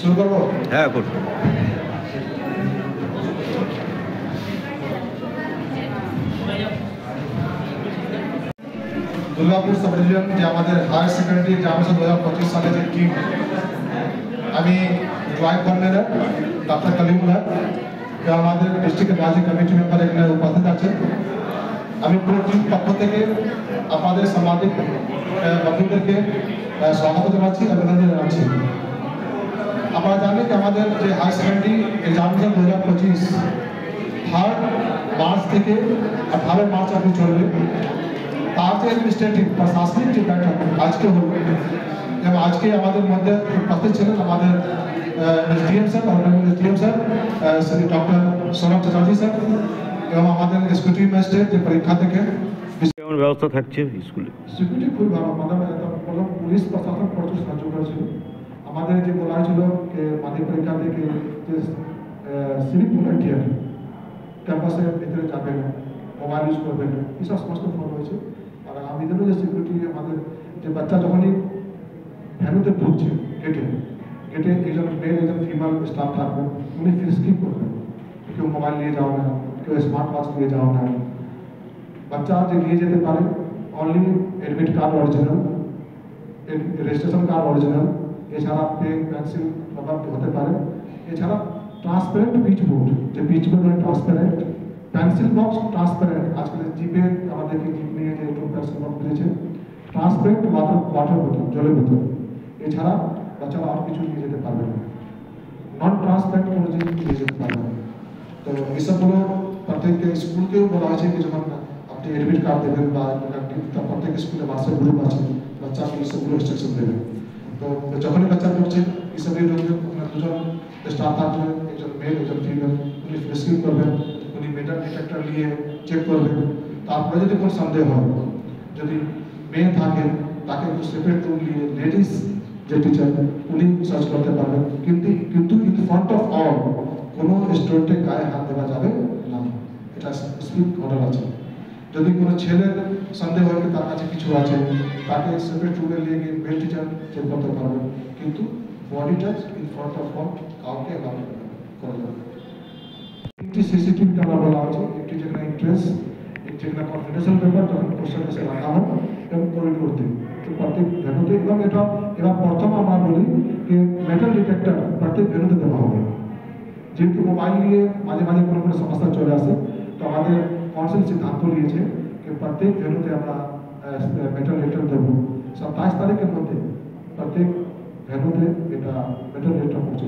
শুরু করবো? হ্যাঁ করুন। দুর্গাপুর সাব ডিভিশন যে আমাদের হায়ার সেকেন্ডারি এক্সামিনেশন 2025 সালে যে টিম, আমি জয়েন্ট কনভেনর ডক্টর কালিমুল্লাহ, আমাদের ডিস্ট্রিক্টের রাজ্য কমিটি মেম্বার এখানে উপস্থিত আছেন। আমি পুরো টিম পক্ষ থেকে আপনাদের সাংবাদিক বন্ধুদেরকে স্বাগত জানাচ্ছি, অভিনন্দন জানাচ্ছি। আপনারা জানেন যে আমাদের যে হায়ার সেকেন্ডারি এক্সামিনেশন 2025 3 মার্চ থেকে 18 মার্চ অবধি চলবে। তার যে অ্যাডমিনিস্ট্রেটিভ প্রশাসনিক যে बैठक আজকে হল, এবং আজকে আমাদের মধ্যে উপস্থিত ছিলেন আমাদের SDM sir, SDM sir Shri doctor Sourav Chatterjee sir, এবং আমাদের এক্সিকিউটিভ ম্যাজিস্ট্রেট যে পরীক্ষা থেকে কেমন ব্যবস্থা থাকছে স্কুলে? সিকিউরিটি খুব ভালো, আমাদের পুলিশ প্রশাসন প্রচুর সাহায্য করেছিল। আমাদের যে বলা হয়েছিল যে মাধ্যমিক পরীক্ষা থেকে যে সিভিক ভলেন্টিয়ার ক্যাম্পাসের ভিতরে যাবেন, মোবাইল ইউজ করবেন, এসব সমস্ত ফলো হয়েছে। আর আগামী দিনে যে সিকিউরিটি, আমাদের যে বাচ্চা যখনই ভ্যানুতে ঢুকছে গেটে একজন মেল একজন ফিমেল স্টাফ থাকবেন, উনি ফ্রিস্কিং করবেন। কেউ মোবাইল নিয়ে যাও না, কেউ স্মার্ট ওয়াচ নিয়ে যাও না। বাচ্চা যে নিয়ে যেতে পারে only admit card original, registration card original, এছাড়া পেন পেন্সিল রবার হতে পারে। এছাড়া ট্রান্সপারেন্ট পিচ বোর্ড, যে পিচ বোর্ড হয় ট্রান্সপারেন্ট, পেন্সিল বক্স ট্রান্সপারেন্ট, আজকাল জিপে আমাদেরকে জিপ নিয়ে যে একটু পেন্সিল বক্স দিয়েছে, ট্রান্সপারেন্ট ওয়াটার বোতল, জলের বোতল। এছাড়া বাচ্চারা আর কিছু নিয়ে যেতে পারবে না, নন ট্রান্সপারেন্ট কোনো জিনিস নিয়ে যেতে পারবে না। তো এসবগুলো প্রত্যেক স্কুলকেও বলা হয়েছে যে যখন আপনি এডমিট কার্ড দেবেন বা প্রত্যেক স্কুলে বাসের গ্রুপ আছে, বাচ্চাকে এইসবগুলো ইনস্ট্রাকশন দেবেন। তো যখনই বাচ্চা ঢুকছে এইসবই দুজন স্টাফ থাকবে, একজন মেল একজন ফিমেল, উনি ফ্রিস্কিং করবেন, উনি মেটাল ডিটেক্টর নিয়ে চেক করবেন। তারপরে যদি কোনো সন্দেহ হয়, যদি মেয়ে থাকে তাকে একটু সেপারেট রুম নিয়ে লেডিস যে টিচার উনি সার্চ করতে পারবেন। কিন্তু ইন ফ্রন্ট অফ অল কোনো স্টুডেন্টের গায়ে হাত দেওয়া যাবে না, এটা স্ট্রিক্ট অর্ডার আছে। যদি কোনো ছেলের সন্দেহ হয় কি তার কাছে কিছু আছে, তাকে সেপারেট রুমে নিয়ে গিয়ে মেল টিচার চেক করতে পারবে, কিন্তু body touch in front of all কাউকে অ্যালাউ করা যাবে। একটি সিসিটিভি ক্যামেরা বলা আছে, একটি যেখানে ইন্টারেস্ট, একটি যেখানে কনফিডেন্সিয়াল ব্যাপার যখন পোস্টার কাছে রাখা হয় এবং করিডোরতে প্রত্যেক ভেন্যুতে। এবং এটা এবার প্রথম আমরা বলি যে মেটাল ডিটেক্টর প্রত্যেক ভেন্যুতে দেওয়া হবে। যেহেতু মোবাইল নিয়ে মাঝে মাঝে কোনো কোনো সমস্যা চলে আসে, তো আমাদের কাউন্সিল সিদ্ধান্ত নিয়েছে যে প্রত্যেক ভেন্যুতে আমরা মেটাল ডিটেক্টর দেবো। 27 তারিখের মধ্যে প্রত্যেক ভেন্যুতে এটা মেটাল ডিটেক্টর পৌঁছে